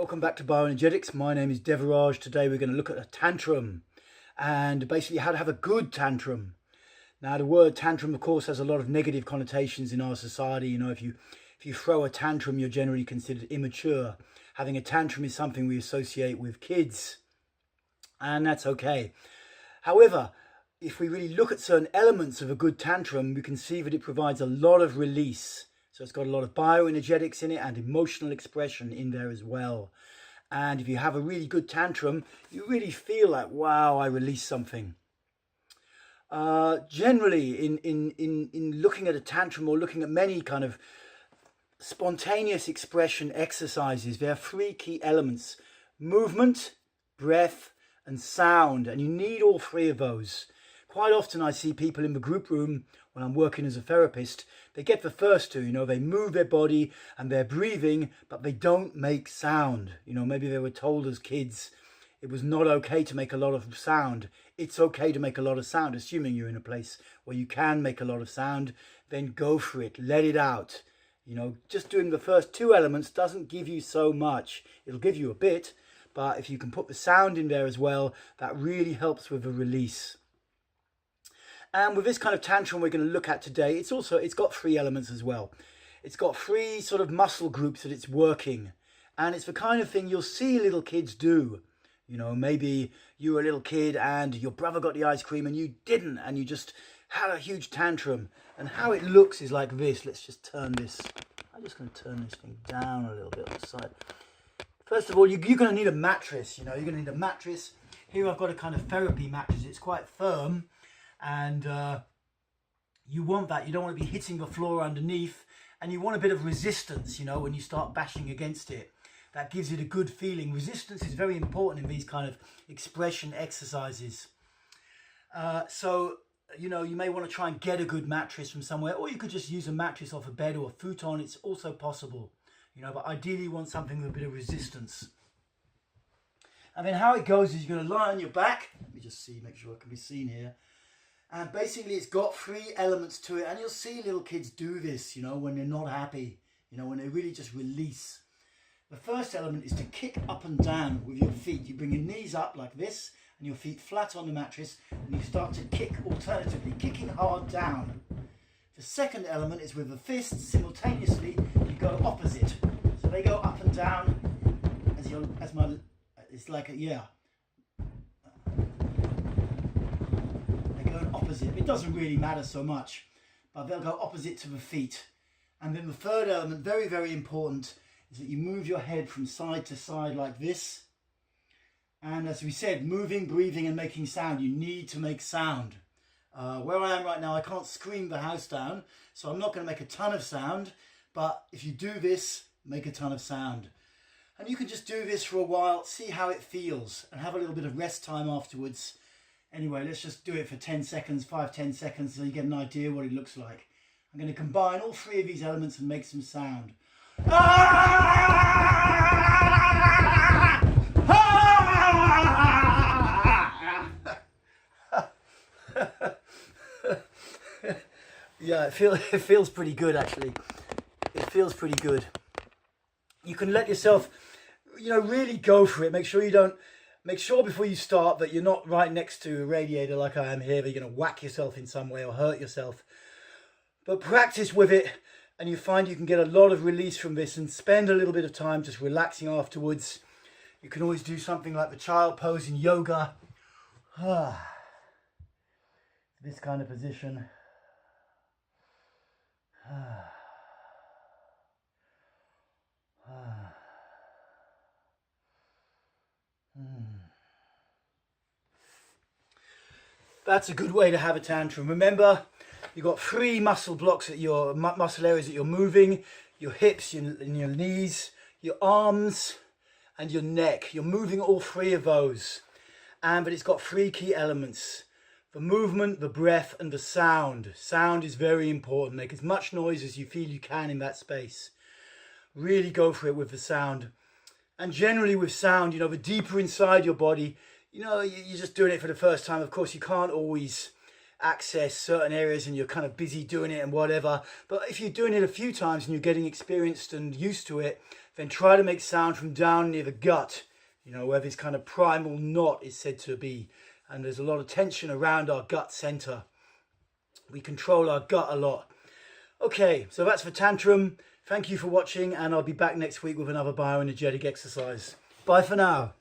Welcome back to Bioenergetics. My name is Devaraj. Today we're going to look at a tantrum and basically how to have a good tantrum. Now the word tantrum of course has a lot of negative connotations in our society. You know, if you throw a tantrum, you're generally considered immature. Having a tantrum is something we associate with kids, and that's okay. However, if we really look at certain elements of a good tantrum, we can see that it provides a lot of release. So it's got a lot of bioenergetics in it and emotional expression in there as well. And if you have a really good tantrum, you really feel like, wow, I released something. Generally, in looking at a tantrum or looking at many kind of spontaneous expression exercises, there are three key elements: movement, breath, and sound. And you need all three of those. Quite often I see people in the group room when I'm working as a therapist, they get the first two, you know, they move their body and they're breathing, but they don't make sound. You know, maybe they were told as kids it was not okay to make a lot of sound. It's okay to make a lot of sound, assuming you're in a place where you can make a lot of sound, then go for it, let it out. You know, just doing the first two elements doesn't give you so much. It'll give you a bit, but if you can put the sound in there as well, that really helps with the release. And with this kind of tantrum we're going to look at today, it's got three elements as well. It's got three sort of muscle groups that it's working. And it's the kind of thing you'll see little kids do. You know, maybe you were a little kid and your brother got the ice cream and you didn't, and you just had a huge tantrum. And how it looks is like this. Let's just turn this. I'm just going to turn this thing down a little bit on the side. First of all, you're going to need a mattress. You know, you're going to need a mattress. Here I've got a kind of therapy mattress. It's quite firm. And you want that. You don't want to be hitting the floor underneath, and you want a bit of resistance, you know, when you start bashing against it. That gives it a good feeling. Resistance is very important in these kind of expression exercises. So, you know, you may want to try and get a good mattress from somewhere, or you could just use a mattress off a bed or a futon. It's also possible, you know, but ideally you want something with a bit of resistance. And then how it goes is you're going to lie on your back. Let me just see, make sure it can be seen here. And basically it's got three elements to it, and you'll see little kids do this, you know, when they're not happy, you know, when they really just release. The first element is to kick up and down with your feet. You bring your knees up like this and your feet flat on the mattress, and you start to kick alternatively, kicking hard down. The second element is with the fists simultaneously, you go opposite. So they go up and down it's like a, yeah. Opposite. It doesn't really matter so much, but they'll go opposite to the feet. And then the third element, very, very important, is that you move your head from side to side like this. And as we said, moving, breathing, and making sound. You need to make sound. Where I am right now, I can't scream the house down, so I'm not going to make a ton of sound. But if you do this, make a ton of sound. And you can just do this for a while, see how it feels, and have a little bit of rest time afterwards. Anyway, let's just do it for 10 seconds, 5-10 seconds, so you get an idea what it looks like. I'm going to combine all three of these elements and make some sound. Yeah, it feels pretty good actually. It feels pretty good. You can let yourself, you know, really go for it. Make sure before you start that you're not right next to a radiator like I am here, that you're going to whack yourself in some way or hurt yourself. But practice with it, and you find you can get a lot of release from this, and spend a little bit of time just relaxing afterwards. You can always do something like the child pose in yoga. This kind of position. That's a good way to have a tantrum. Remember, you've got three muscle blocks at your muscle areas that you're moving: your hips, your knees, your arms, and your neck. You're moving all three of those, but it's got three key elements: the movement, the breath, and the sound. Sound is very important. Make as much noise as you feel you can in that space. Really go for it with the sound. And generally with sound, you know, the deeper inside your body, you know, you're just doing it for the first time. Of course, you can't always access certain areas and you're kind of busy doing it and whatever. But if you're doing it a few times and you're getting experienced and used to it, Then try to make sound from down near the gut, you know, where this kind of primal knot is said to be. And there's a lot of tension around our gut center. We control our gut a lot. Okay, so that's for Tantrum. Thank you for watching, and I'll be back next week with another bioenergetic exercise. Bye for now.